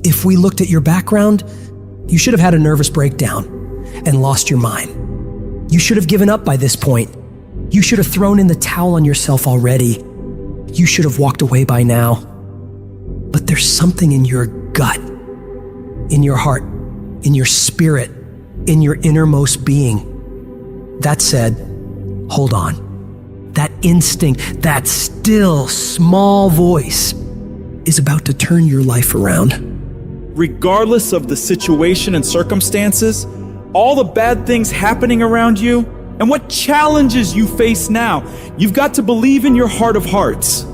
If we looked at your background, you should have had a nervous breakdown and lost your mind. You should have given up by this point. You should have thrown in the towel on yourself already. You should have walked away by now. But there's something in your gut, in your heart, in your spirit, in your innermost being that said, hold on. That instinct, that still small voice is about to turn your life around. Regardless of the situation and circumstances, all the bad things happening around you, and what challenges you face now, you've got to believe in your heart of hearts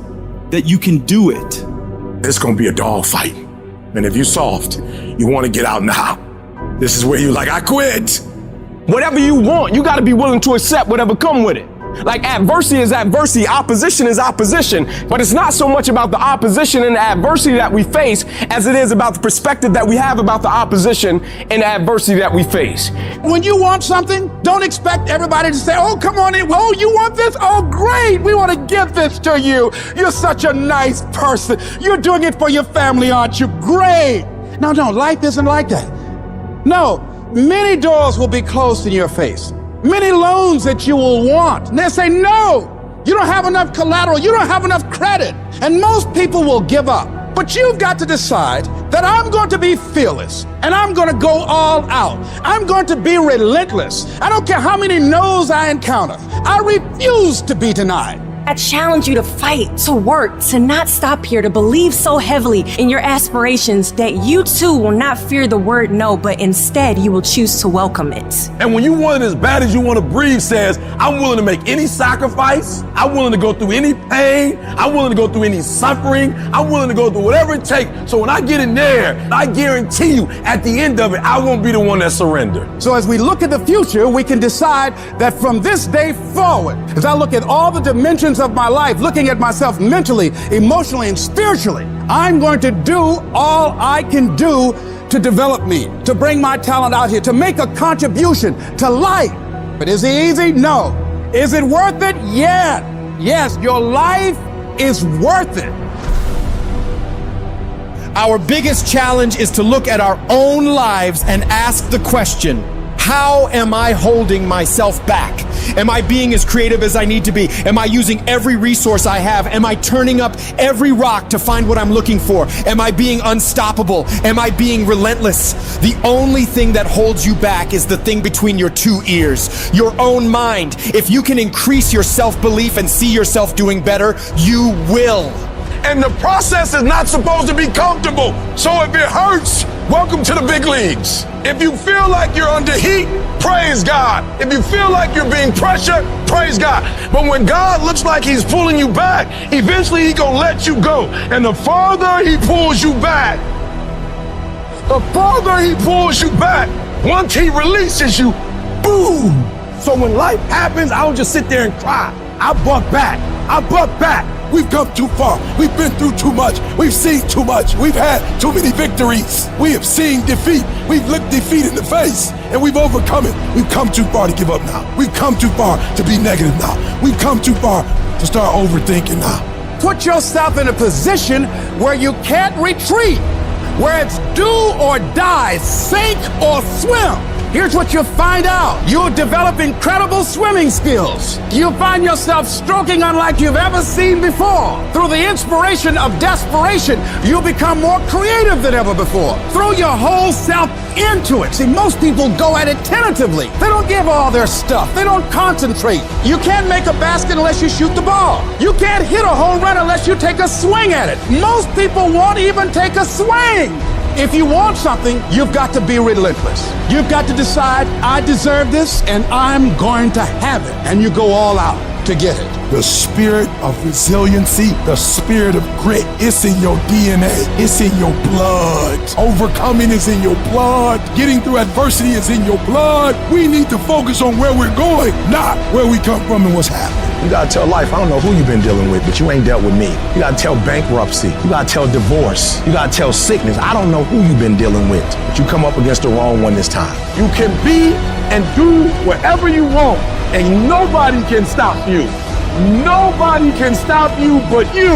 that you can do it. It's gonna be a dog fight. And if you're soft, you wanna get out now. This is where you're like, I quit. Whatever you want, you gotta be willing to accept whatever come with it. Like adversity is adversity, opposition is opposition, but it's not so much about the opposition and the adversity that we face as it is about the perspective that we have about the opposition and the adversity that we face. When you want something, don't expect everybody to say, oh, come on in. Oh, you want this? Oh, great. We want to give this to you. You're such a nice person. You're doing it for your family, aren't you? Great. No, life isn't like that. No, many doors will be closed in your face. Many loans that you will want. And they'll say, no, you don't have enough collateral. You don't have enough credit. And most people will give up. But you've got to decide that I'm going to be fearless and I'm going to go all out. I'm going to be relentless. I don't care how many no's I encounter. I refuse to be denied. I challenge you to fight, to work, to not stop here, to believe so heavily in your aspirations that you too will not fear the word no, but instead you will choose to welcome it. And when you want it as bad as you want to breathe says, I'm willing to make any sacrifice. I'm willing to go through any pain. I'm willing to go through any suffering. I'm willing to go through whatever it takes. So when I get in there, I guarantee you at the end of it, I won't be the one that surrendered. So as we look at the future, we can decide that from this day forward, as I look at all the dimensions of my life, looking at myself mentally, emotionally, and spiritually, I'm going to do all I can do to develop me, to bring my talent out here, to make a contribution to life. But is it easy? No. Is it worth it? Yeah. Yes, your life is worth it. Our biggest challenge is to look at our own lives and ask the question, how am I holding myself back? Am I being as creative as I need to be? Am I using every resource I have? Am I turning up every rock to find what I'm looking for? Am I being unstoppable? Am I being relentless? The only thing that holds you back is the thing between your two ears, your own mind. If you can increase your self-belief and see yourself doing better, you will. And the process is not supposed to be comfortable. So if it hurts, welcome to the big leagues. If you feel like you're under heat, praise God. If you feel like you're being pressured, praise God. But when God looks like he's pulling you back, eventually he's gonna let you go. And the farther he pulls you back, once he releases you, boom. So when life happens, I don't just sit there and cry. I buck back. We've come too far. We've been through too much. We've seen too much. We've had too many victories. We have seen defeat. We've looked defeat in the face and we've overcome it. We've come too far to give up now. We've come too far to be negative now. We've come too far to start overthinking now. Put yourself in a position where you can't retreat, where it's do or die, sink or swim. Here's what you'll find out. You'll develop incredible swimming skills. You'll find yourself stroking unlike you've ever seen before. Through the inspiration of desperation, you'll become more creative than ever before. Throw your whole self into it. See, most people go at it tentatively. They don't give all their stuff. They don't concentrate. You can't make a basket unless you shoot the ball. You can't hit a home run unless you take a swing at it. Most people won't even take a swing. If you want something, you've got to be relentless. You've got to decide, I deserve this and I'm going to have it. And you go all out to get it. The spirit of resiliency, the spirit of grit, it's in your DNA. It's in your blood. Overcoming is in your blood. Getting through adversity is in your blood. We need to focus on where we're going, not where we come from and what's happening. You gotta tell life, I don't know who you've been dealing with, but you ain't dealt with me. You gotta tell bankruptcy. You gotta tell divorce. You gotta tell sickness. I don't know who you've been dealing with, but you come up against the wrong one this time. You can be and do whatever you want, and nobody can stop you. Nobody can stop you but you.